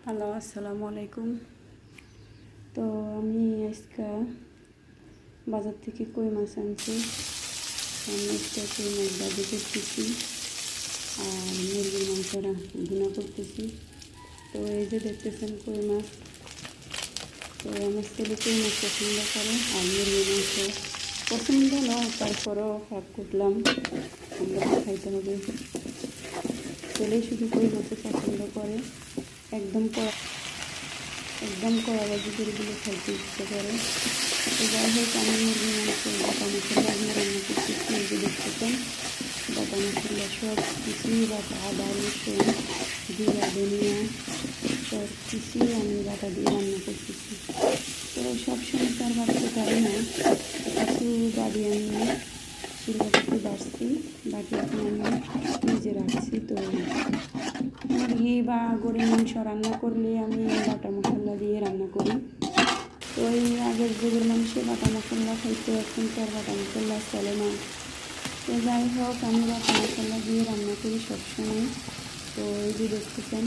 Hello, আসসালামু আলাইকুম। তো আমি আজকে বাজার থেকে কই মাছ আনছি। আমি আজকে কই মাছ ভাজি করতেছি আর মুরগির মাংস ভুনা করতেছি। তো এই যে দেখতেছেন কই মাছ। তো আমার ছেলে কই মাছ পছন্দ করে আর মুরগির মাংস পছন্দ নয়, তারপরেও হাত কুটলাম, আমরা তো খাইতে হবে। ছেলেই শুধু কই মাছ পছন্দ করে, একদম কড়া ভাজি করে দিলে খাইতে ইচ্ছে করে। তো যাই হোক, আমি মুরগির মাংস বাটা মশলা দিয়ে রান্না করতেছি। এই যে দেখতেছেন বাটা মশলা সব কিছুই বাটা, আদা রসুন জিরা ধনিয়া সব কিছুই আমি বাটা দিয়ে রান্না করতেছি। তো সবসময় তো আর বাড়তে পারি না, কিছু বাড়ি আমি শিলবাটিতে বাড়ছি, বাকি এখন আমি ফ্রিজে রাখছি। তো মুরগি বা গরুর মাংস রান্না করলে আমি বাটা মশলা দিয়ে রান্না করি। তো এই আগের যুগের মানুষে বাটা মশলা খাইতো, এখন তো আর বাটা মশলা চলে না। তো যাই হোক, আমি বাটা মশলা দিয়ে রান্না করি সবসময়। তো এই যে দেখতেছেন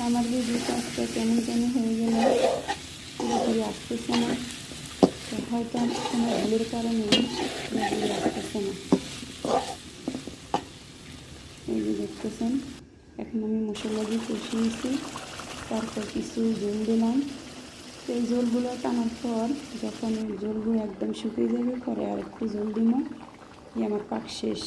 আমার ভিডিও কাজটা কেমন হয়ে গেল, পুরোপুরি আসতেছে না। তো হয়তো কোনো ভুলের কারণে পুরোপুরি আসতেছে না। এই যে দেখতেছেন এখন আমি মশলা দিয়ে কষিয়েছি, তারপর কিছু জল দিলাম। তো এই জলগুলো টানার পর যখন এই জলগুলো একদম শুকিয়ে যাবে, পরে আর একটু জল দিব, আমার পাক শেষ।